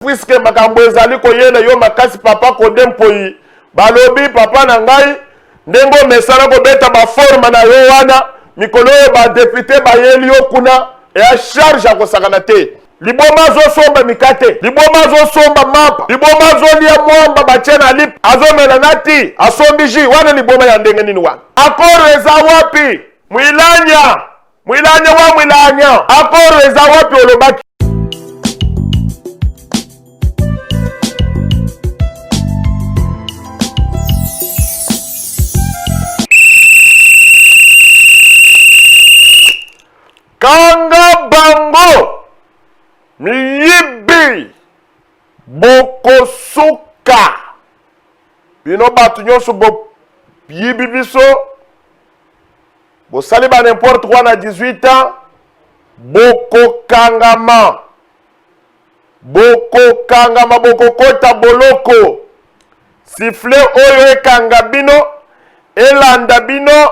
puisque makambo ezali koyena yo makasi papa kodempoi balobi papa na ngai ndengo mesana ko beta ba forme na yo wana mikolo ba député ba yeli yo kuna e a charge akosakana te liboma zo somba mikate liboma zo somba mapa liboma zo lia mwamba bachena lip azomela nati asombiji wana liboma ya ndenge nini wana akoro eza wapi mwilanya wa mwilanya akoro eza wapi olobaki Kanga bango miyibi bokosuka bino batu nyonso bo yibi biso bosali ba n'importe quoi na 18 ans bokokangama bokokota boloko sifle oyo ekanga bino elanda bino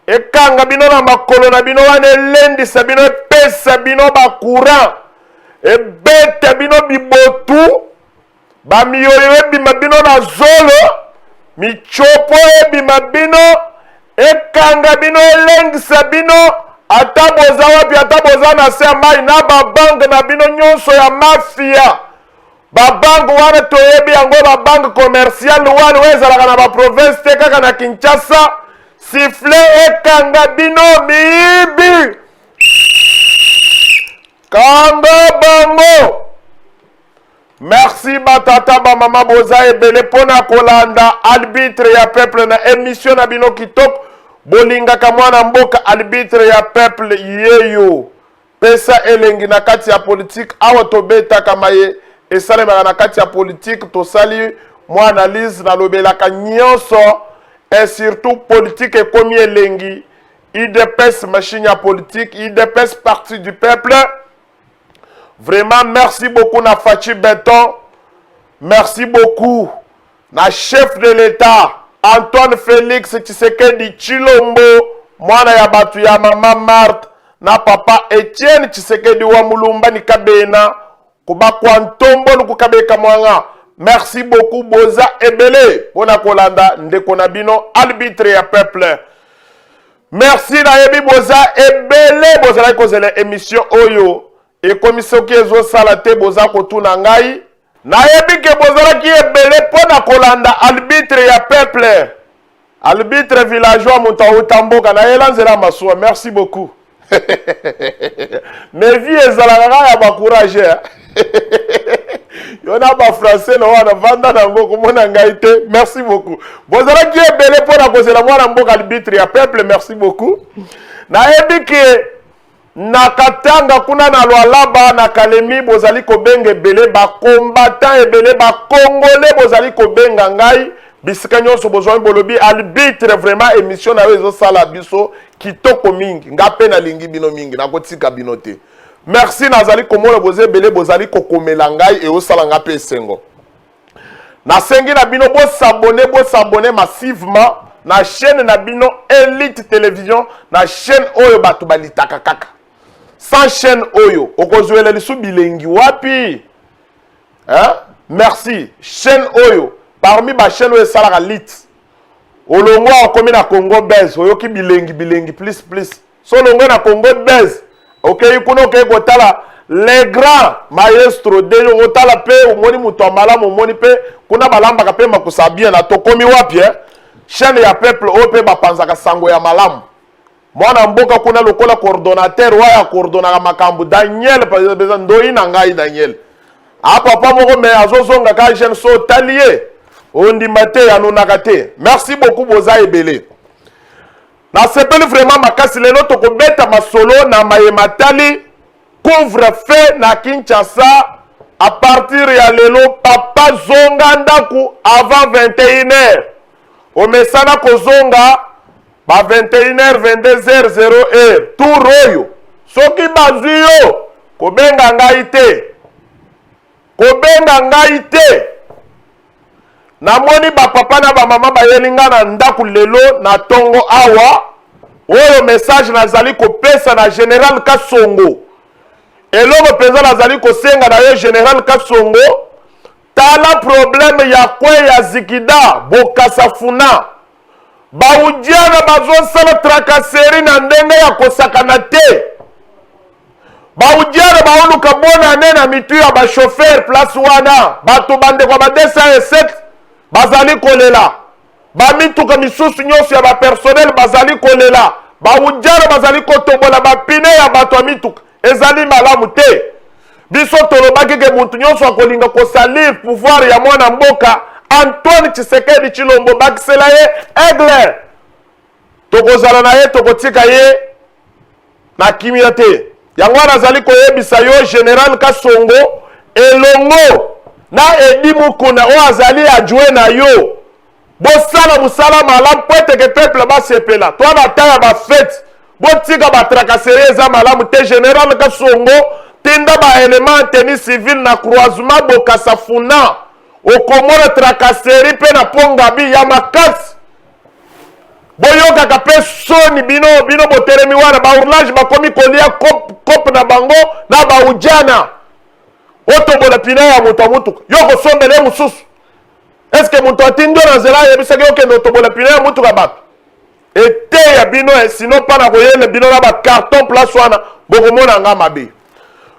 ekanga bino na makolo na bino wana elendisa bino epesa bino bakura ebete bino bibotu bamiyoyo ebima bino na zolo michopo ebima bino ekanga bino elendisa bino ata boza wapi ata boza na se ya mai na babange na bino nyonso ya mafia babange wana toyebi yango babange commercial wana ezalaka na baprovince te kaka na Kinshasa Sifle ekanga bino miyibi kanga bango. Merci batata ba mama boza ebele pona kolanda arbitre ya peuple na émission na bino kitoko bolinga ka mwana mboka arbitre ya peuple yeyo pesa elengi na kati ya politique awa tobeta kama ye esalemaka na kati ya politique tosali mwa analyse na lobelaka nyonso et surtout politique et comme elengi IDPS machine à politique IDPS parti du peuple. Vraiment merci beaucoup na Fachi Beton, merci beaucoup na chef de l'État Antoine Félix Tshisekedi Chilombo mwana ya batu ya mama Marthe na papa Etienne Tshisekedi wa Mulumba ni kabena kuba kwa ntombo nukukabeka mwanga. Merci beaucoup boza ebele pona kolanda ndeko na bino arbitre ya peuple. Merci na yebi boza ebele boza la kozela émission oyo e komisio ki ezo sala te boza kotuna ngai na yebi ke boza la ki ebele pona kolanda arbitre ya peuple. Arbitre villageois muta utamboka na yelanzela masuwa. Merci beaucoup. Mes vies ezalaka ya ba courage. Yona ba français no wana vanda na ngo komona ngai te. Merci beaucoup. Bozala ki ebele pona kozela mwana mboka arbitre ya peuple. Merci beaucoup. Na yebi ke nakatanga kuna na Lualaba na Kalemi bozali kobenga ebele ba combattant ebele ba congolais bozali kobenga ngai bisika nyonso bozwa bolobi arbitre vraiment émission na ezo sala biso kitoko mingi ngape na lingi bino mingi na kotika bino te. Merci nazali komona boze ebele bozali kokomela ngai e osala ngape esengo. Na sengi na bino s'abonner massivement na chaîne na bino Elite Télévision na chaîne oyo batu balitaka kaka. Sans chaîne oyo okozwela lisu bilengi wapi? Hein? Merci. Chaîne oyo parmi ba chaîne oyo salaka lit. Olongo akomi na Congo Bez oyoki bilengi please. So longo na Congo Bez. OK, kuno ke kotala les grands maestros de kotala pe omoni muto malamu omoni pe kuna balamba ka pe makusabia na tokomi wapi chaîne ya peuple o pe bapanzaka sango ya malamu mwana mboka kuna lokola coordonnateur wa coordonnaka makambu Daniel par ndoi na ngai Daniel papa moko me azozonga ka chaîne so talier ondimba te anonaka te. Merci beaucoup boza ebele na sepeli vraiment makasi lelo tokobeta masolo na mayematali couvre-feu na Kinshasa à partir ya lelo papa zonga ndaku avant 21h omesana kozonga ba 21h 22h 0h tout royo soki bazwi yo kobenga ngai te namoni ba papa na ba mama bayelinga na ndaku lelo na tongo awa oyo message nazali kopesa na General Kasongo eloko penza nazali kosenga na yo général Kasongo tala problème ya kwe ya zikida bokasafuna baudiana bazosala tracasserie na ndenge ya kosakana te baudiana baoluka bona ne na mitu ya bachauffeur place wana bato bandeko ba 207 bazali kolela bamituka misusu nyonso ya bapersonnel bazali kolela baudiana bazali kotombola bapine ya bato ya mituka ezali malamu te biso tolobaki ke mutu nyonso akolinga kosalir pouvoir ya mwana mboka Antoine Tshisekedi Tshilombo bakisela ye aigle tokozala na ye tokotika ye na kimia te yango nazali koyebisa yo général Kasongo elongo na Edi Mukuna oyo azali adjoint na yo bosala musala malamu po ete ke peuple basepela to na ta ya bafete botika batracasserie eza malamu te général Kasongo tinda baélément tenue civile na croisement bokasafuna okomona tracasserie mpe na pongabi ya makasi boyokaka mpe soni bino botelemi wana baourlage bakomi kolia kope na bango na baudiana otombola pina ya moto ya mutuka yo kosombela ye mosusu eske moto atindi yo na nzela ayebisaki okende otombola pina ya mutuka bato eteya bino sino mpa na koyele bino na bacarton place wana bokomona nga mabe.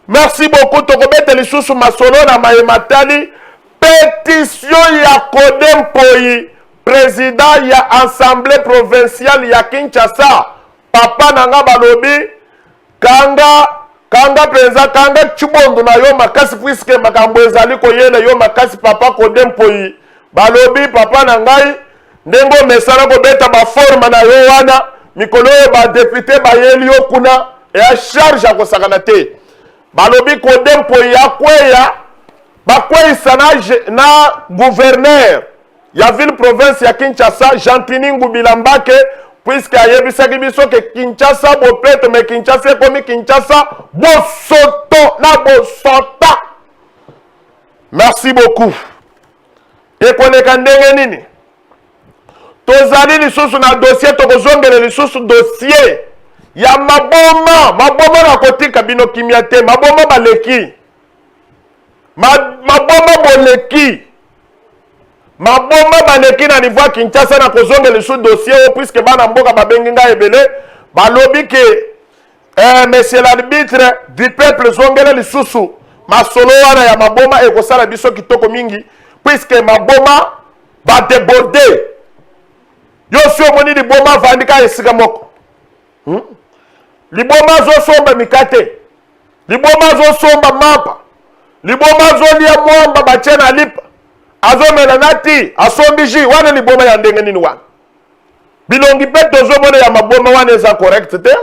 Merci beaucoup tokobete lisusu masolo na mayematali pétition ya Kodempoyi président ya assemblée provinciale ya Kinshasa papa nanga balobi kanga penza kanga chibondo na yo makasi puisque makambo ezali koyela yo makasi papa Kodempoyi balobi papa nangai ndengo mesana kobeta ba forme na yo wana mikolo ba député bayeli yo kuna ya charge ya kosakana te balobi Kodempoyi akweya bakweyisa na gouverneur ya ville province ya Kinshasa Jantini Ngubila Mbake puisque ayebisaki biso ke Kinshasa bopeto me Kinshasa ekomi Kinshasa bosoto na bosota. Merci beaucoup. Ekoleka ndenge nini tozali lisusu na dossier tokozongela lisusu dossier ya maboma na kotika bino kimia te maboma baleki maboma boleki maboma baleki na niveau Kinshasa na kozongela lisusu dossier puisque bana mboka babengi nga ebele balobi ke monsieur l'arbitre du peuple zongela lisusu masolo wana ya maboma ekosala biso kitoko mingi puisque maboma ba déborder yo si omoni liboma vandika esika moko liboma zosomba mikate liboma zosomba mapa liboma zolia mwamba batie na lipa azomela nati asombi ji wana liboma ya ndenge nini wana bilongi mpe tozomona ya maboma wana eza correct te.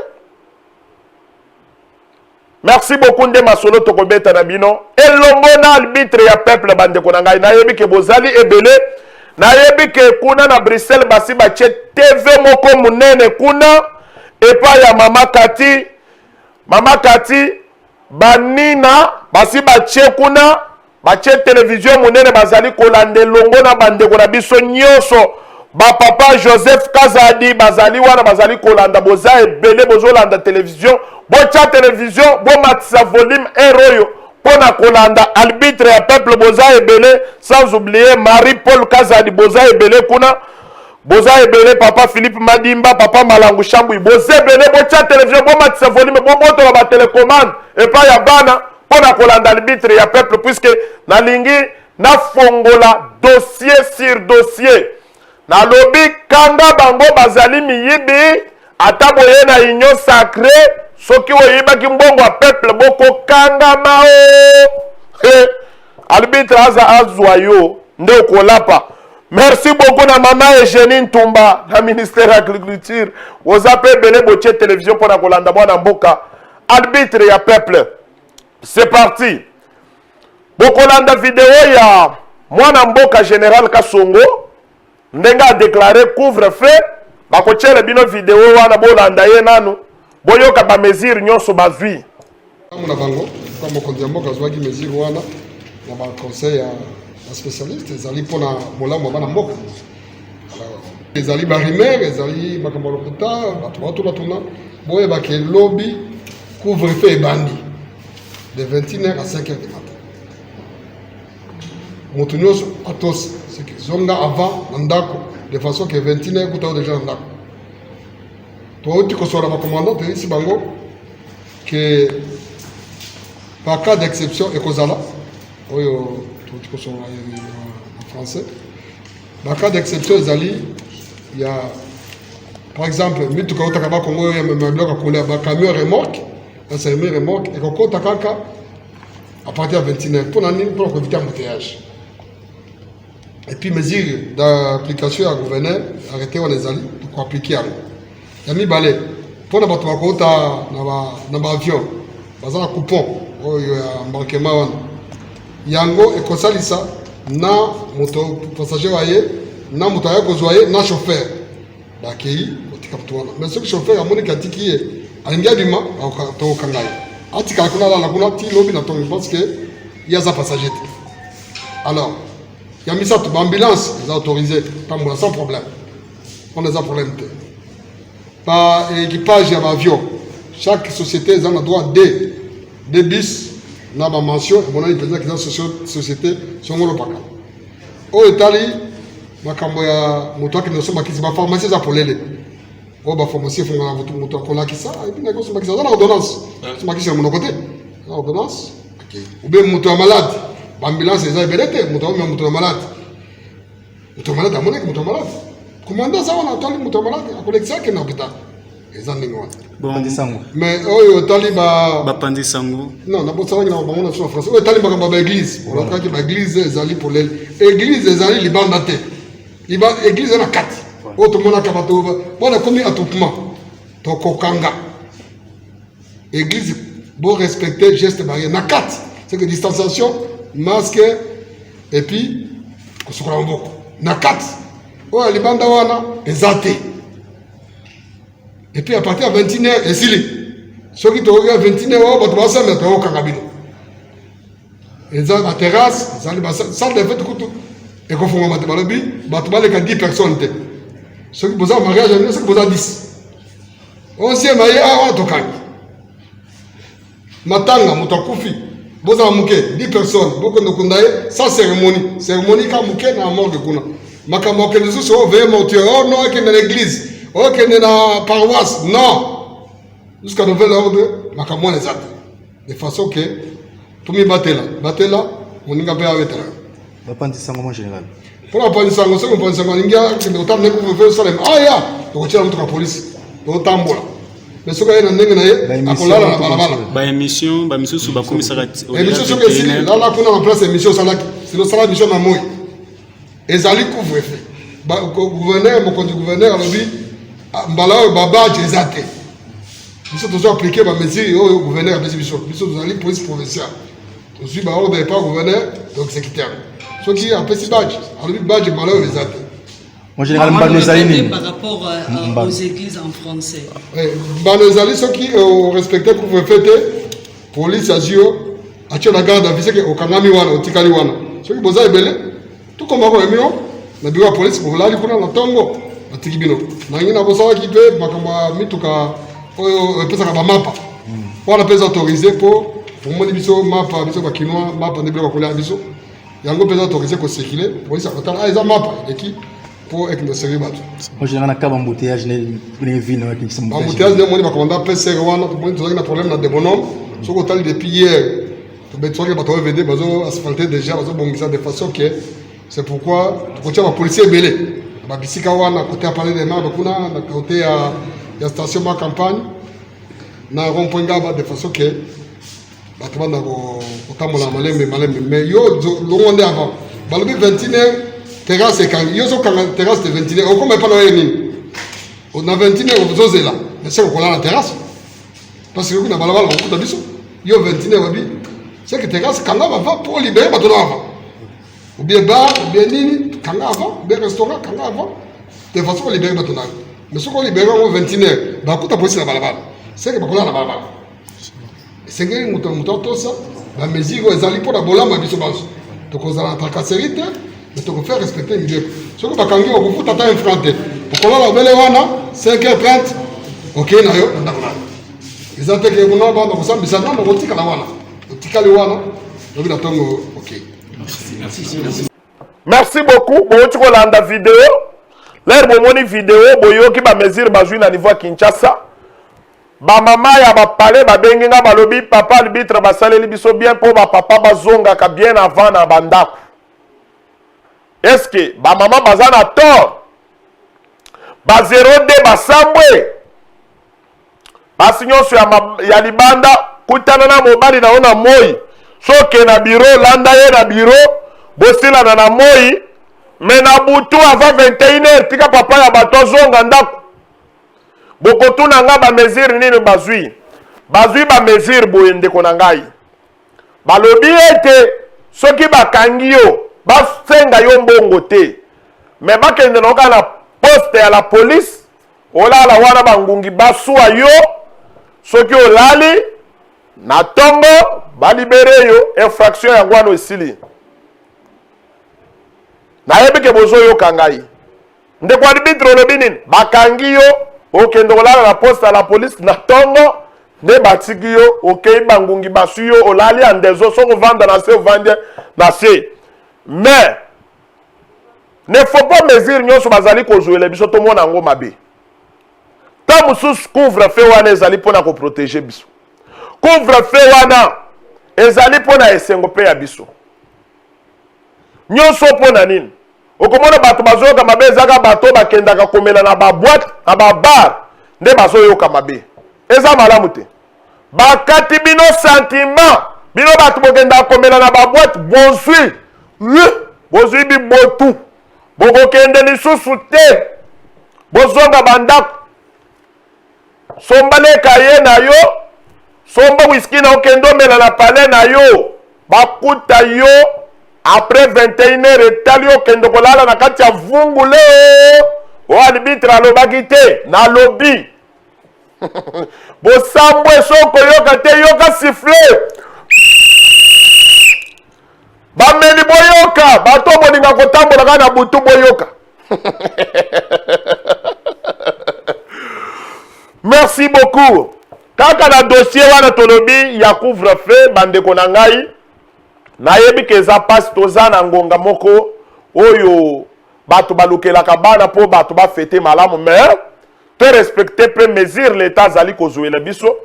Merci beaucoup nde masolo tokobeta na bino elongo na arbitre ya peuple bandeko na ngai nayebi ke bozali ebele nayebi ke kuna na Bruxelles basi batie TV moko munene kuna epa ya mama Kati banina basi batie kuna batie télévision munene bazali kolanda elongo na bandeko na biso nyonso papa Joseph Kazadi bazali wana bazali kolanda boza ebele bozolanda télévision bocha télévision bomatisa volume eroyo pona kolanda arbitre ya peuple boza ebele sans oublier Marie-Paul Kazadi boza ebele kuna boza ebele papa Philippe Madimba papa Malangu Shambui boza ebele bocha télévision bomatisa volume bomoto ba télécommande et pas ya bana pona kolanda arbitre ya peuple puisque nalingi na fongola dossier sur dossier na lobi kanga bango bazali miyibi ata boye na union sacré soki oyibaki mbongo ya peuple boko kanga mao arbitre aza azwa yo nde okolapa. Merci beaucoup na mama Eugénie Ntumba na ministère agriculture oza pe bele botie télévision pona kolanda bwana mboka arbitre ya peuple. C'est parti bokolanda video ya mwana mboka général Kasongo ndenga a déclaré couvre-feu bakotiele bino video wana bolanda ye nanu boyoka ba mesure nyonso bazwi na bango kwa mokonzi ya mboka zwaki mesure wana na ba conseil ya spécialiste ezali pona bolamu bana mboka ezali ba rumeur ezali makambo lokuta bato batuna boye ba ke lobby couvre-feu ebandi de 21h à 5h du matin. Moutunios à tous, c'est que zonga avant Nandako, de façon que 21h vous avez déjà Nandako. Toi, tu connais la commandant, tu dis Bango, que par cas d'exception, et Kozala, tu connais en français, par cas d'exception, il y a, par exemple, il y a un Congo, il y a un camion remorque, c'est un remorque, et qu'on compte à partir de 21h, pour éviter un embouteillage. Et puis, mesures d'application à gouverneur, arrêter les alliés pour appliquer à nous. Il y a mis balai. Pour notre côté, dans l'avion, dans un coupon, il y a un embarquement. Il y a un go et ça, na moto passager na moto na chauffeur. Bakei, mais ce chauffeur a mon qui est à l'ingédiment, au Kangai. Atika la ti lobby na ton parce que il y a un passager. Alors, il y a mis ça pour l'ambulance, ils ont autorisé, sans problème. On a des problèmes. Par équipage à l'avion, chaque société a le droit de bis, n'a pas mention, et mon ami président qui est dans cette société, sont le paka. Au Italie, ma camboya, moto qui ne sont pas qui sont pharmacie pour l'aider. Au bas pharmacie, font un moto pour la qui ça, et puis n'a pas qui ça, l'ordonnance. C'est ma qui sur mon côté. L'ordonnance. Ou bien moto malade. L'ambulance est belette, moto malade. Moto malade, à mon équipe, moto malade. Commandant ça, on a entendu moto malade, à collecter ça qui est dans l'hôpital. Bon, mais oh, Taliba. Bapandi Sango. Non, n'a pas ça, on a en français. Oh, Taliba, comme l'église. On a dit l'église, les pour l'église, les alliés, les bandatés. L'église, elle a 4. Oh, tout le monde a cabato. Bon, on a commis attroupement. Tokokanga. Église, bon respecter geste barrière. Na 4. C'est que distanciation, masque, et puis, on se croit beaucoup. Na 4. Oh, les bandawana, les athées. Et puis à partir de 21h, et si ceux qui ont à 21h, ils vont se mettre au Kangabino. Ils ont la terrasse, ils ont la salle de fête, et qu'on fait un matébalobi, ils vont 10 personnes. Ceux qui ont un mariage, ceux qui ont 10. On s'est marié à Otokan. Matanga, Moutakufi, Boza Mouké, 10 personnes, beaucoup de Kundaye, sans cérémonie. Cérémonie quand Mouké n'a mort de Kuna. Makamoke, les autres sont vraiment tués. Oh non, qui est dans l'église. Ok, on est dans la paroisse. Non. Jusqu'à nouvel ordre, makamon les actes. De façon que tout le monde batte là, on n'y a pas avec là. Bapandi Sango, mon général. Pour la police, on sait qu'on pense qu'il y a des temps de faire ça. Ah, ya, on tient la police. On tambour. Mais ce qu'il y a dans les gens, la émission sous le commissariat. L'émission sur le site, là, on a en place l'émission Salaki. C'est le salaire mission à moi. Et Zali couvre-feu. Gouverneur, mon compte gouverneur, a dit. Mbala baba jezate. Nous sommes toujours appliqués par mesure au gouverneur des émissions. Nous sommes allés police provinciale. Nous sommes par ordre pas gouverneur donc secrétaire. Ce qui a un petit badge. Alors le badge malheur les athées. Mon général Mbanozali par rapport aux églises en français. Mbanozali ceux qui ont respecté pour vous fêter police azio a tué la garde à viser au Kangami wana au Tikali wana. Ceux qui bosa ebele tout comme on emio na bureau police pour là kuna na tongo. Atikibino. Nangina bosawa kipe makamba mituka oyo pesa ka mapa. On a pesa autorisé pour moni biso mapa biso ba kinwa mapa ndebele ba kola biso. Yango pesa autorisé ko circuler. Police akotala eza mapa eki pour ek no seri bato. Moi je na ka embouteillage les villes qui sont embouteillage ne moni ba komanda pesa wana moni tozaki na problème na de bonhomme. Soko tali depuis hier. To betsoke bato vende bazo asphalter déjà bazo bongisa de façon que c'est pourquoi tu continue la police belé. Babisika wana côté à parler des mains kuna na côté à la station ma campagne na rond-point ngaba de façon que batubanda ko tamola malembe mais yo longonde avant balobi 21h terrasse kan yo so kan terrasse de 21h on comme pas na nini on a 21h zozela mais c'est qu'on a la terrasse parce que kuna balabala on biso yo 21h babi c'est que terrasse kan va pour libérer bato avant ou bien bar ou bien nini kanga avant, des restaurants kanga avant, de façon qu'on libère maintenant. Mais ce qu'on libère en 21h, bah écoute la police la balabala. C'est que bah la balabala. C'est que nous tout ça, la mesure où ils allaient pour la bola ma biso bas. Donc on a la tracasserie, mais on faire respecter le milieu. Ce que bah quand on vous tata infranté. Pour qu'on la belle wana 5h30, ok na yo, d'accord. Ils ont été que on a bah donc ça mais ça non on tika la wana. tikali wana lobi na tongo OK. Merci beaucoup. Bon, tu regardes la vidéo. L'air de mon vidéo, boyo qui ba mesure ba jouer na niveau Kinshasa. Ba mama ya ba parler ba benginga ba lobi papa arbitre ba saleli biso bien pour ba papa ba zonga ka bien avant na bandako. Est-ce que ba mama bazana tort? Ba 0D ba sambwe. Ba signonso ya libanda kutana na mobali na ona moi. Soke na bureau landa ye na bureau. Bosila na moi, mais na butu avant 21h, tika papa ya bato zonga ndako. Bokotu na nga ba mesure nini bazui. Bazui ba mesure boyende ko na ngai. Balobi ete soki bakangi yo, basenga yo mbongo te. Mais bakende na na poste ya la police, olala wana bangungi basua yo, soki olali na tongo balibere yo infraction ya ngwano esili. Na yebike bozo yo kangai. Nde kwa arbitre lobi nini? Bakangi yo, okende olala na poste à la police na tongo, nde batiki yo, okei bangungi basu yo, olali andezo, soko vanda na se, vanda na se. Mais, ne faut pas mesure nyonso bazali kozwele biso to mona ngo mabe. Ta mususu couvre-feu wana ezali pona ko protéger biso. Couvre-feu wana ezali pona esengo pe ya biso. Nyonso pona nini? Okomona bato bazoyoka mabe ezaka bato bakendaka komela na ba boîte na ba bar nde bazoyoka mabe. Eza malamu te. Bakati bino sentiment bino bato bokenda komela na ba boîte bozwi. Bozwi bi botu. Bokokende lisusu te. Bozonga bandako. Somba le kaye na yo. Somba whisky na okendo mela na palais na yo. Bakuta yo. Après 21h etalio kendo kolala na kati ya vungule o arbitre alobaki te na lobi bosambwe soko yoka te yoka sifflet bameli boyoka bato bolinga kotambola na butu boyoka. Merci beaucoup. Kaka na dossier wana tolobi ya couvre-feu bandeko na ngai na yebi keza pasi toza na ngonga moko oyo bato balukelaka bana po bato ba fete malamu mais te respecter pe mesure l'état zali kozwela biso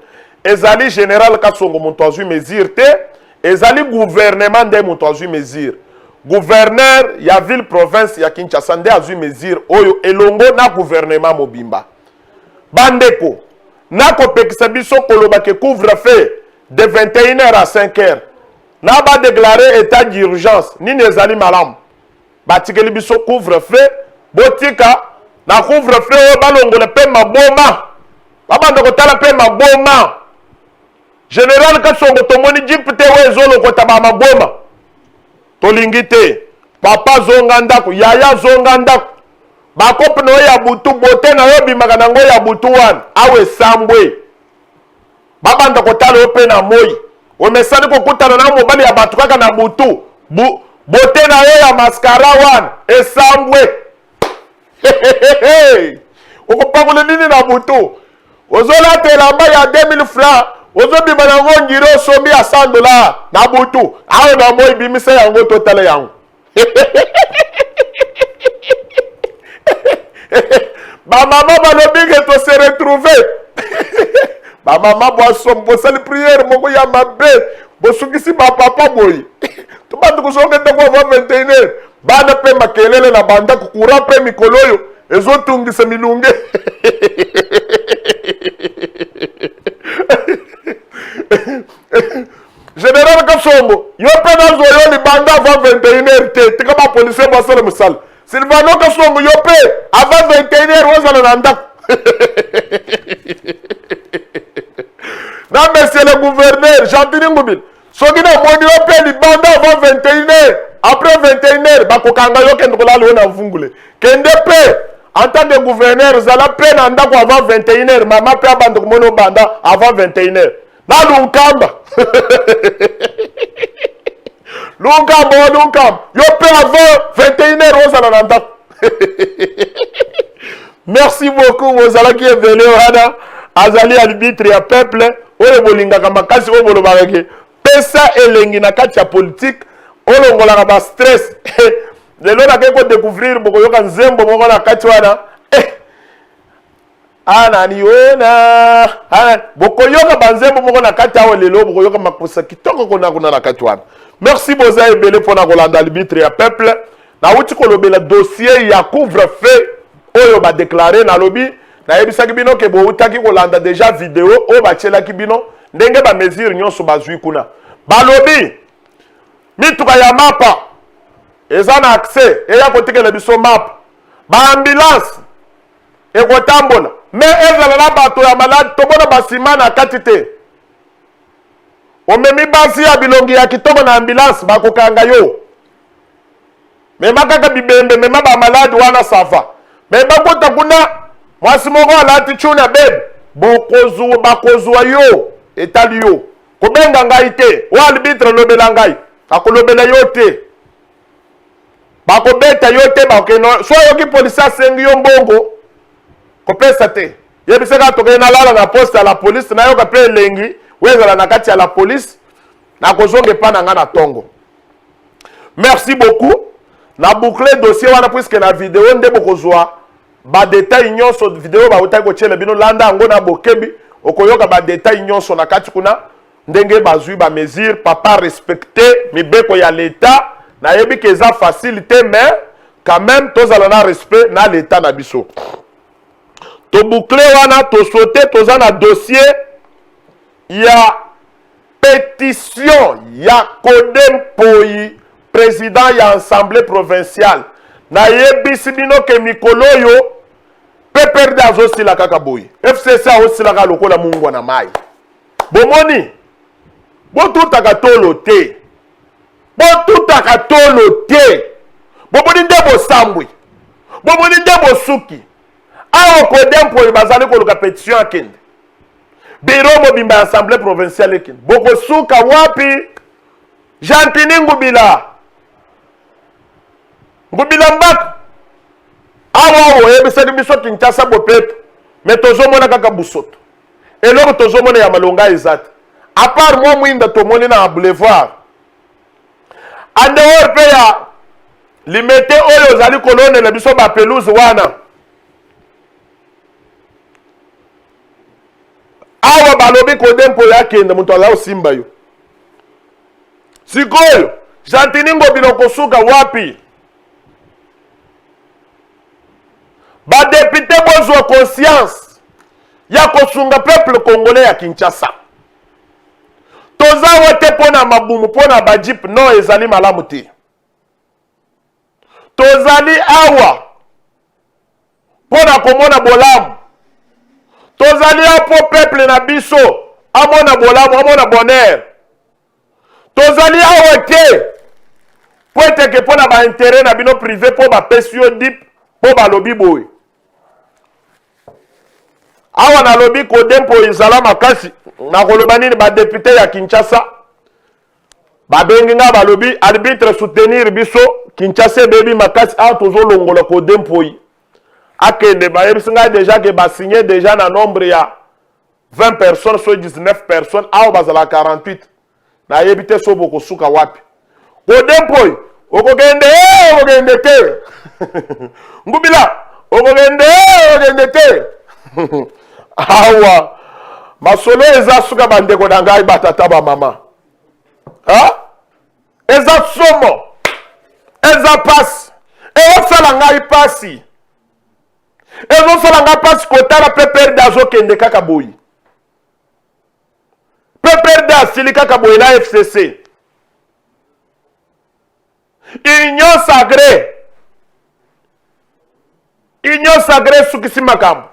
ezali général Kasongo moto azwi mesure te ezali gouvernement nde moto azwi mesure gouverneur ya ville province ya Kinshasa nde azwi mesure oyo elongo na gouvernement mobimba bandeko na kopekisa biso koloba ke couvre-feu de 21h à 5h. Na ba déclarer état d'urgence ni nezali malam batikeli biso couvre-feu botika na couvre-feu balongole pe maboma babanda kotala pe maboma général Kasongo tomoni jipe te wezolo kotaba maboma tolingi te papa zonga ndako yaya zonga ndako bakope no ya butu bote na yo bimaka nango ya butu wan awe sambwe babanda kotala pe na moi omesani kokutana na mobali ya bato kaka na butu bote na yo ya mascara wana esambwe okopakole nini na butu ozolatela mba ya 2000 francs ozobima nango ngiri osombi ya $100 na butu ayo na moi bimisa yango totala yango. Bamama balobike to se retrouver. Bamama boisson bosali prière moko ya mabe bosukisi ba papa boy. To bantu kusonga ndako va 21h. Bana pe makelele na banda kukura pe mikoloyo ezotungisa milunge. Général Kasongo, yo pe na zo yo li banda va 21h te tika ba police bosala musala. Silvano Kasongo yo pe avant 21h wazana na ndako. Non, monsieur le gouverneur, Jean-Denis Ngoubile, soki na moni yo pe libanda avant 21h, après 21h, bakokanga yo kende kolala na mvungule. Kende pe, en tant que gouverneur, zala pe na ndako avant 21h, mama pe abanda kumono banda avant 21h. Na lunkamba. Lunkamba, yo pe avant 21h, ozala na ndako. Merci beaucoup, Mozala qui est venu, Hana. Azali arbitre ya peuple. Oye bolingaka makasi oyo bolobaka ke pesa elengi na kati ya politique olongolaka ba stress lelo na keko découvrir boko yoka nzembo moko na kati wana ananiona boko yoka banzembo moko na kati awo lelo boko yoka makosa kitoko kuna na kati wana. Merci boza ebele pona kolanda arbitre ya peuple na uti kolobela dossier ya couvre-feu oyo ba déclarer na lobi na yebisaki bino ke bo utaki kolanda déjà vidéo o ba tchelaki bino ndenge ba mesure nyonso bazui kuna balobi mituka ya mapa eza na accès eya kotikela biso map ba ambulance ekotambola mais ezala na bato ya malade tobona basima na kati te omemi basi ya bilongi ya kitoko na ambulance bakokanga yo mema kaka bibembe mema ba malade wana safa me bakota kuna mwasi moko alati chuna bebe bakozwa yo etali yo kobenga ngai te o arbitre lobela ngai akolobela yo te bakobeta yo te bakeno so yoki polisi asengi yo mbongo kopesa te yebisaka tokende na lala na poste ya la police na yoka pe elengi wezala na kati ya la police na kozonge pa na nga na tongo. Merci beaucoup na boucler dossier wana puisque na vidéo nde bokozwa ba détail nyonso vidéo ba utaki kochele bino landa ngo na bokebi okoyoka ba détail nyonso na kati kuna ndenge bazui ba mesure papa respecter mibeko ya l'état na yebi ke za facilité mais quand même tozala na respect na l'état na biso. To boucler wana to sauter toza na dossier ya pétition ya Kodempoyi président ya assemblée provinciale na yebisi bino ke mikolo yo PPRD azosila kaka boyi FCC azosila kaka lokola mungwa na mai bomoni botutaka tolo te bomoni nde bosambwi bomoni nde bosuki awo Kodempoyi bazali koluka pétition akende biro mobimba assemblée provinciale ekende bokosuka wapi Jantini Ngubila mbaka awa oyebisaki biso Kinshasa bopeto me tozomona kaka busoto eloko tozomona ya malonga eza te à part mwa mwinda tomoni na boulevard andehor mpe ya limete oyo ozali kolonela biso bapelouse wana awa balobi Kodempoyi akende moto aza osimba yo sikoyo Jantini Ngubila kosuka wapi ba député bozwa conscience ya kosunga peuple congolais ya Kinshasa toza wote pona mabumu pona bajip no ezali malamu te tozali awa pona komona bolamu tozali apo peuple na biso amona bolamu amona bonheur tozali awa te po eteke pona ba intérêt na bino privé po bapesi yo dip po balobi boye awa na lobi Kodempoyi ezala makasi na koloba nini ba député ya Kinshasa babengi nga balobi arbitre soutenir biso Kinshasa bebi makasi awa tozolongola Kodempoyi akende bayebisi nga déjà ke basigné déjà na nombre ya 20 personnes so 19 personnes awa bazala 48 na yebi te so bokosuka wapi Kodempoyi okokende te Ngubila okokende te awa masolo eza suka bandeko na ngai batata ba mama eza somo eza pasi ezosala ngai pasi ezosala ngai pasi kotala PPRD azokende kaka boyi PPRD asili kaka boyi na FCC union sacrée sukisi makambo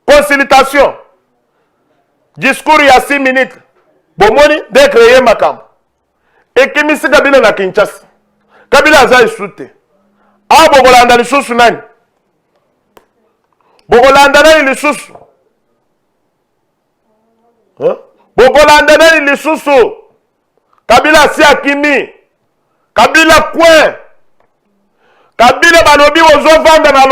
consultation discours ya 6 minutes bomoni de créer makambo ekimisi Kabila na Kinshasa Kabila aza isu te awa bokolanda lisusu nani bokolanda nani lisusu bokolanda nani lisusu Kabila si akimi Kabila kwen Kabila balobi ozovanda na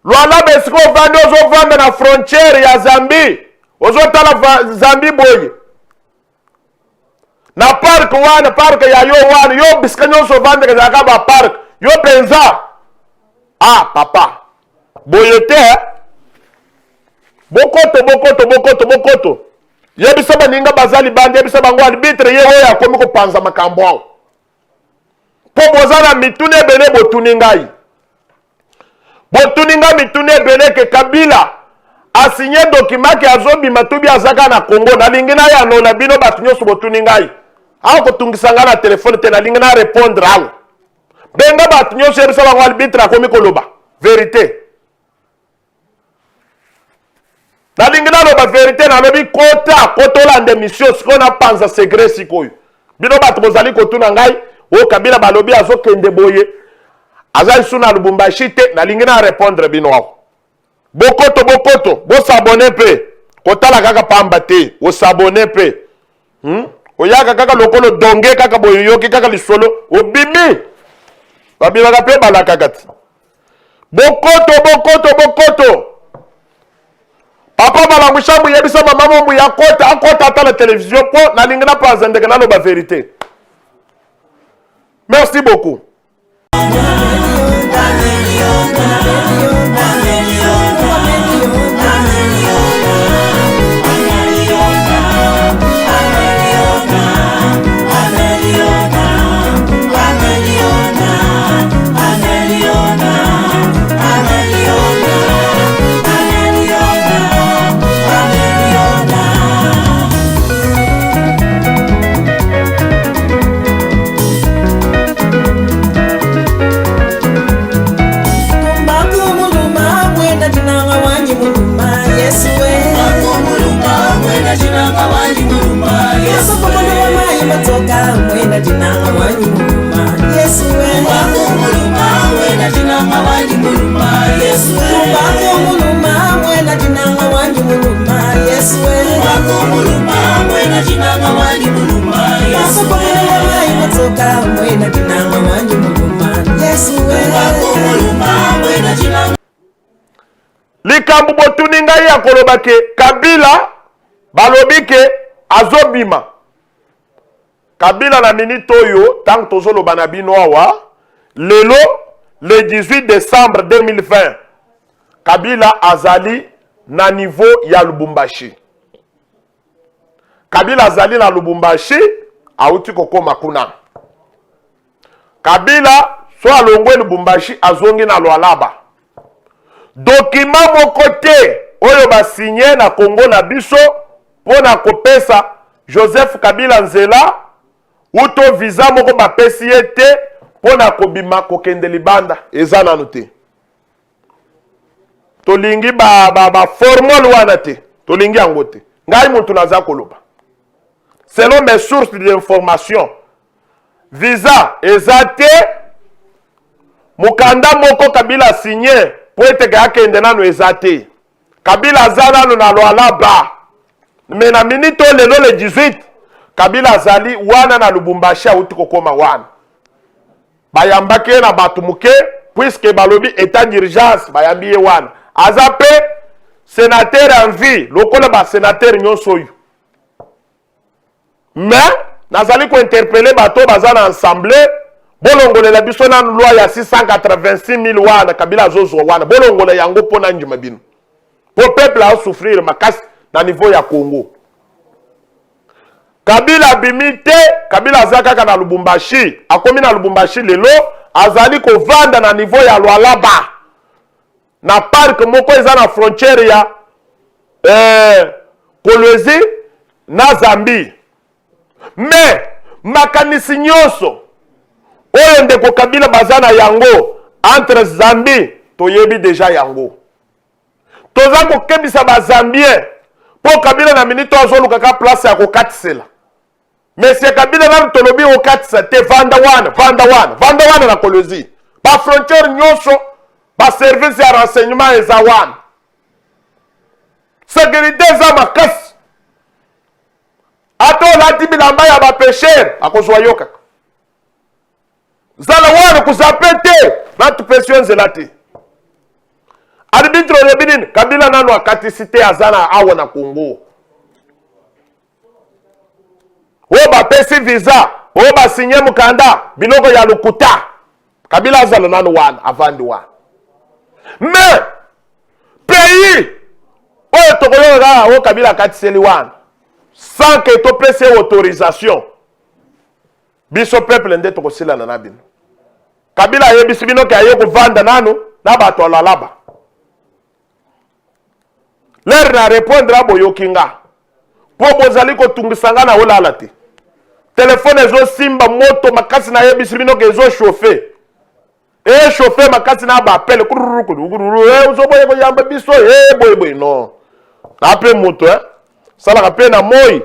Lualaba esiko ovandi ozovanda na frontière ya Zambie ozotala Zambie boye na park wana park ya yo wana yo bisika nyonso vande kazaka ba park yo penza papa boye te bokoto yebisa baninga bazali bande yebisa bango arbitre ye oyo akomi kopanza makambo awo po bozala mitune ebele botuni ngai mitune ebele ke Kabila asigné document ke azobima tubi azaka na Congo nalingi na ya nona bino batu nyonso botuni ngai awo kotungisa nga na telefone te nalingi na répondre awo benga batu nyonso yebisa bango arbitre akomi koloba vérité nalingi naloba vérité nalobi kotolanda mission sikoyo napanza secret sikoyo bino batu bozali kotuna ngai o Kabila balobi azokende boye azali suna Lubumbashi te nalingi na répondre bino awo bokoto bosabone pe kotala kaka pamba te osabone pe oyaka kaka lokolo donge kaka boyoyoki kaka lisolo obimi babimaka pe balaka kati bokoto papa balangwishambu yebisa mama mombu ya kota akota ata la télévision po nalingi na panza ndeke naloba vérité. Merci beaucoup. Likambu botuni ngai ya koloba ke Kabila balobi ke azobima. Kabila na minute oyo tant tozoloba na bino awa lelo le 18 décembre 2020 Kabila azali na niveau ya Lubumbashi. Kabila azali na Lubumbashi auti kokoma kuna. Kabila so alongwe Lubumbashi azongi na Lualaba. Document moko te oyo basigné na Congo na biso pona kopesa Joseph Kabila nzela uto visa moko bapesi ye te pona kobima kokende libanda eza nanu te. Tolingi ba formal wana te tolingi yango te ngai muntu naza koloba selon mes sources d'information visa eza te mukanda moko Kabila signé po ete akende nanu eza te. Kabila aza nanu na Lualaba me na minute lelo le 18 Kabila azali wana na Lubumbashi auti kokoma wana bayambaki na batu muke puisque balobi état d'urgence bayambi ye wana aza pe sénateur en vie lokola ba sénateur nyonso oyo mais nazali ko interpeller bato baza na assemblée bolongolela biso na loi ya 686,000 wana Kabila azozwa wana bolongola yango pona njima bino po peuple a souffrir makasi na niveau ya Congo. Kabila bimite Kabila azaka na Lubumbashi akomi na Lubumbashi lelo azali ko vanda na niveau ya Lualaba na park moko eza na frontière ya Kolwezi na Zambie. Mais makanisi nyonso oyo ndeko Kabila bazana yango entre Zambie toyebi déjà yango. Toza ko kebisa ba Zambien po Kabila na minito azoluka ka place ya kokatisela. Monsieur Kabila na tolobi okatisa te vanda wana na Kolwezi. Ba frontière nyonso ba service ya renseignement eza wana. Sécurité za makasi. Ato lati bilamba ya ba pêcheur akozwa yoka. Zala wana kuzapete na tupesio nzelati. Arbitre rebinin Kabila nanu akatisite azana awa na Congo. oyo bapesi visa oyo basinye mukanda biloko ya lokuta Kabila azala nanu wana avandi wana mais pays oyo tokoyoka oyo Kabila akatiseli wana sans que topesi autorisation biso peuple nde tokosilana na bino Kabila ayebisi bino ke aye kovanda nanu na bato alalaba lere na répondre aboyoki nga mpo bozali kotungisa nga na olala te telefone ezosimba moto makasi na yebisi bino ke ezochauffe echauffe makasi na baapele ozoboye koyamba biso boyeboye non na mpe moto salaka mpe na moi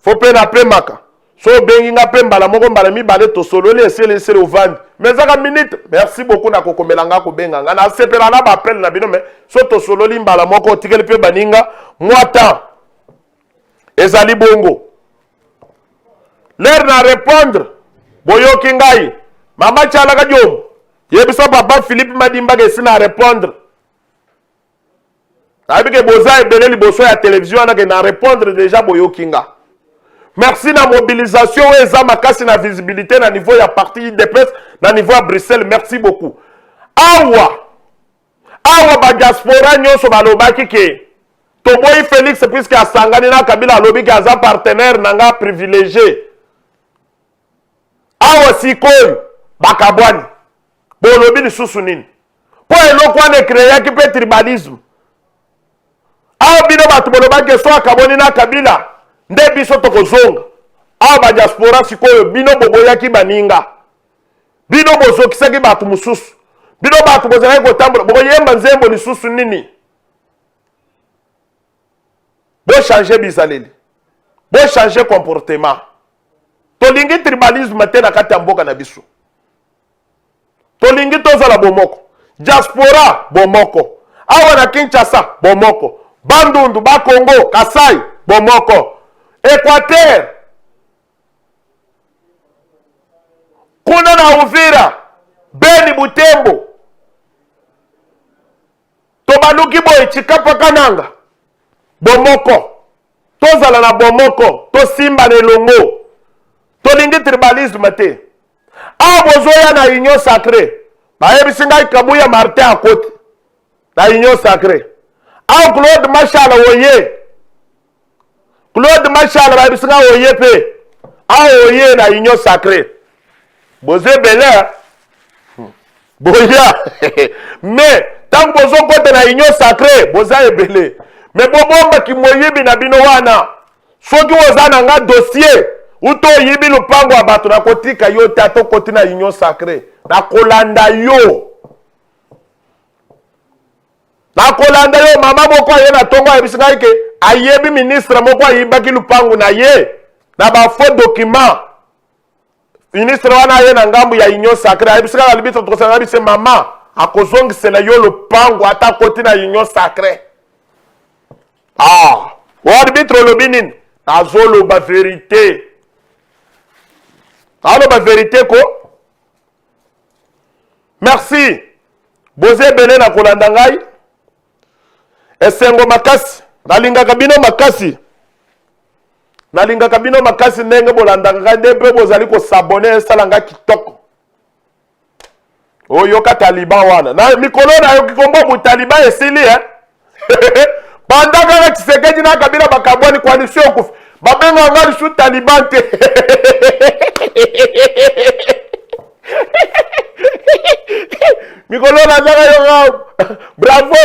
fo mpe na pemaka so obengi nga mpe mbala moko mbala mibale tosololi esele ovandi mais ezaka minute merci beaucoup na kokomela nga kobenga nga nasepela na baapele na bino mais so tosololi mbala moko otikeli mpe baninga mwata ezali bongo lere na répondre boyoki ngai mama tialaka diombo yebisa papa Philippe Madimba esi na répondre nayebi ke boza ebele liboso ya télévision wana ke na répondre déjà boyoki nga merci na mobilisation oyo eza makasi na visibilité na niveau ya parti UDPS na niveau ya Bruxelles merci beaucoup awa badiaspora nyonso balobaki ke toboyi Félix puisque asangani na Kabila alobi ke aza partenaire na nga privilégié awa sikoyo bakabwani bolobi lisusu nini po eloko wana ekreyaki mpe tribalisme awa bino bato bolobaki so akaboni na Kabila nde biso tokozonga awa badiaspora sikoyo bino boboyaki baninga bino bozokisaki bato mosusu bino bato bozalaki kotambola bokoyemba nzembo lisusu nini bochange bizaleli bochange comportement tolingi tribalisme te na kati ya mboka na biso tolingi tozala bomoko diaspora bomoko awa na Kinshasa bomoko Bandundu Bakongo Kasai bomoko Équateur kuna na Uvira Beni Butembo tobaluki boye Chikapa Kananga bomoko tozala na bomoko tosimba na elongo tolingi tribalisme te awa bozoya na union sacrée bayebisi ngai Kabuya Martin akoti na union sacrée awa Claude Machal oye Claude Machal bayebisi ngai oye pe awa oye na union sacrée boze bele boya mais tango bozokota na union sacrée boza ebele mais bobombaki moyibi na bino wana soki oza na nga dossier uto yibi lupango ya bato na kotika yo te atokoti na union sacrée na kolanda yo mama moko aye na tongo ayebisi ngai ke ayebi ministre moko ayibaki lupango na ye na bafaux document ministre wana aye na ngambu ya union sacrée ayebisi kaka libisa tokosala bise mama akozongisela yo lupango ata koti na union sacrée arbitre olobi nini azoloba vérité aloba vérité ko merci boze ebele na kolanda ngai esengo makasi nalingaka bino makasi ndenge bolandaka ngai nde mpe bozali kosabone esala ngai kitoko oyoka taliban wana na mikolo nayoki kombo mutaliban esili banda kaka Tshisekedi na Kabila bakabwani coalition okufi babenga nga lisu taliban te mikolo nazaka yo bravo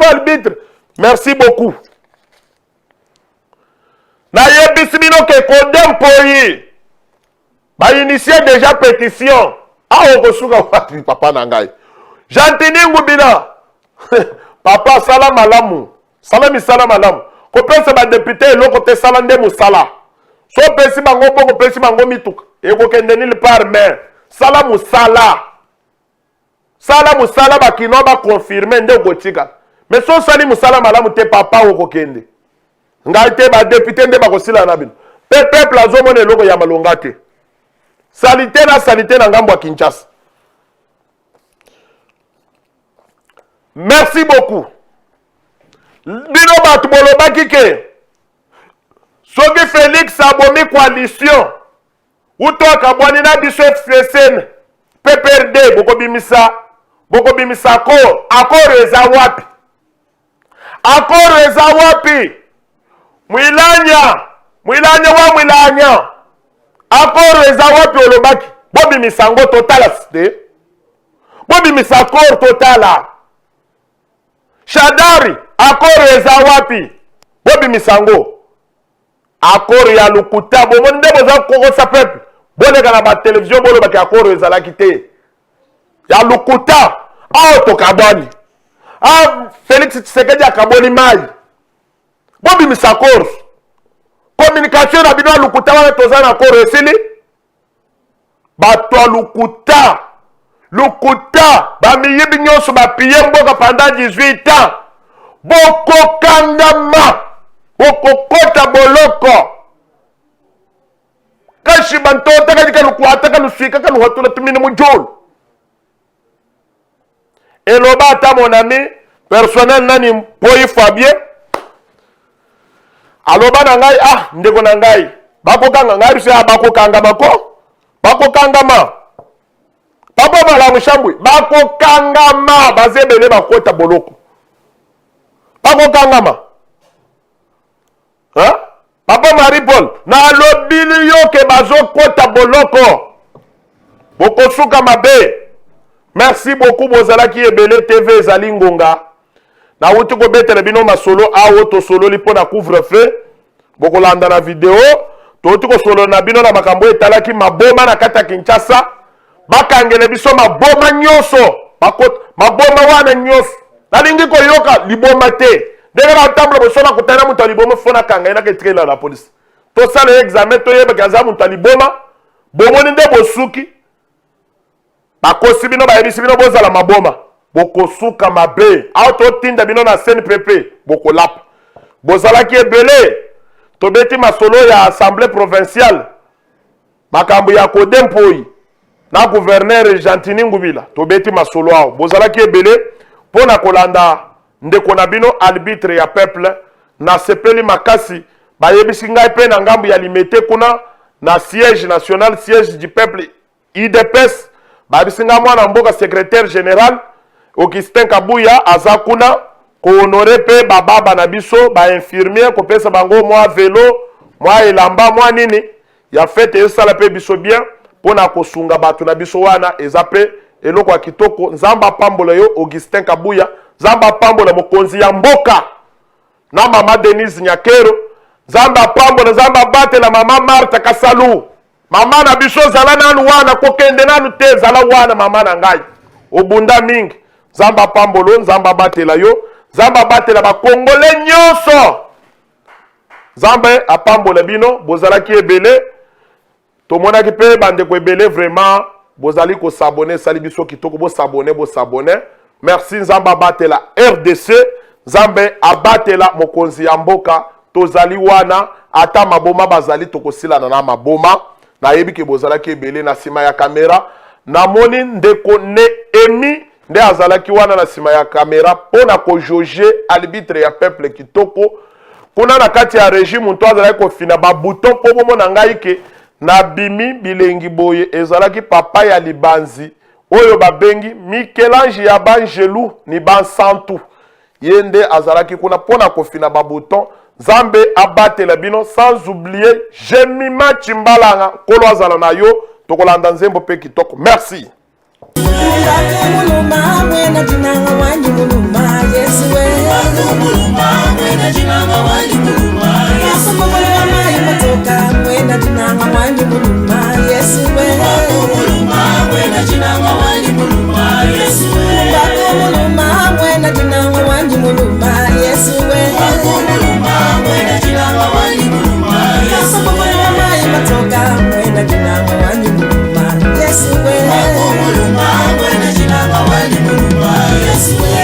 arbitre merci beaucoup nayebisi bino ke kodempoyi bainitie déjà pétition awo kosuka wapi papa na ngai jantiningu bina papa sala malamu misala malamu kopesa badepute eloko te sala nde mosala so pesi bango bongo pesi bango mituka ekokende nili par main sala mosala bakino bakonfirme nde okotika mais so sali mosala malamu te papa okokende ngai te badepute nde bakosila na bino pe peuple azomona eloko ya malonga te salite na ngambo ya Kinshasa. Merci beaucoup. Bino bato bolobaki ke Soki Félix abomi coalition. Utoka bwani na biso FCN. PPRD boko bimisa akoro eza wapi? Akoro eza wapi? Mwilanya wa Mwilanya. Akoro eza wapi olobaki? Bobi misango totala site. Bobi misakoro totala. Shadari, akoro eza wapi? Bobi misango. Akoro ya lukuta. Bomoni nde boza koko sa peuple. Boleka na ba television bolo baki akoro eza la kite. Ya lukuta. Auto kabani. Félix Tshisekedi akaboni mai. Bobi misakoro. Communication na bino lukuta wana toza na koro esili. Bato lukuta. Lukuta. Bamiyibi nyonso bapiye mboka pendant 18 ans. Boko kangama. Boko kota boloko. Kashi banto taka lukuata kalusika kaluhatula tumini mujolo. Eloba ata mon ami personnel nani Mpoyi Fabien. Aloba na ngai ndeko na ngai. Bako kanga ngai bise bako kanga bako. Bako kangama. Papa malamu shambwe. Bako kangama bazebele bakota boloko. Bako kangama. Papa Marie Paul na lobili yo ke bazo kota boloko. Boko suka mabe. Merci beaucoup bozalaki ebele TV ezali ngonga. Na wuti ko betele bino masolo awo to solo lipo na couvre-feu. Boko landa na video. To wuti ko solo na bino na makambo etalaki maboma na kata Kinshasa. Bakangele biso maboma nyoso. Maboma wana nyoso. Nalingi ko yoka liboma te. Dès la table bosona kutana mutu liboma fona kanga ina ke trela la police. To sala examen to yeba kaza mutu liboma. Bomoni nde bosuki. Bakosi bino bayebisi bino bozala maboma. Boko suka mabe. Auto tinda bino na CNPP. Boko lap. Bozala ki ebele. Tobeti masolo ya assemblée provinciale. Makambu ya Kodempoi. Na gouverneur Gentini Ngubila. Tobeti masolo ao. Bozala ki ebele. Pona kolanda ndeko na bino arbitre ya peuple. Na sepeli makasi. Bayebisi ngai pe na ngambu ya limete kuna. Na siège national, siège du peuple. IDPS. Babisinga mwana mboka secrétaire général Augustin Kabuya azakuna ko honorer pe bababa na biso ba infirmier ko pesa bango mwa vélo mwa elamba mwa nini ya fete esala pe biso bien pona ko sunga batu na biso wana ezape eloko kitoko nzamba pambola yo Augustin Kabuya nzamba pambola mokonzi ya mboka na mama Denise Nyakero nzamba pambola nzamba batela mama Martha Kasalu. Mama na biso zala nanu wana kokende nanu te zala wana mama na ngai. Obunda mingi. Zamba pambolo, nzamba batela yo. Zamba batela ba Kongole nyonso. Zamba apambola bino, bozala ki ebele. Tomona ki pe bande ko ebele vraiment. Bozali ko s'abonner, sali biso kitoko bo s'abonner. Merci nzamba batela RDC. Zambe abatela mokonzi ya mboka. Tozali wana ata maboma bazali tokosila na maboma. Na yebi ke bozalaki ebele na sima ya kamera. Na moni ndeko ne emi nde azalaki wana na sima ya kamera. Pona ko joje arbitre ya peuple kitoko. Kuna na kati ya régime mto azalaki ko fina ba bouton po bomo na ngai ke na bimi bilengi boye ezalaki papa ya libanzi. Oyo babengi Michel-Ange ya Bangelou ni Bansantu. Yende azalaki kuna pona ko fina ba bouton. Zambe abate la bino sans oublier Jemima Chimbalanga kolo azala na yo tokolanda nzembo pe kitoko. Merci. Yes,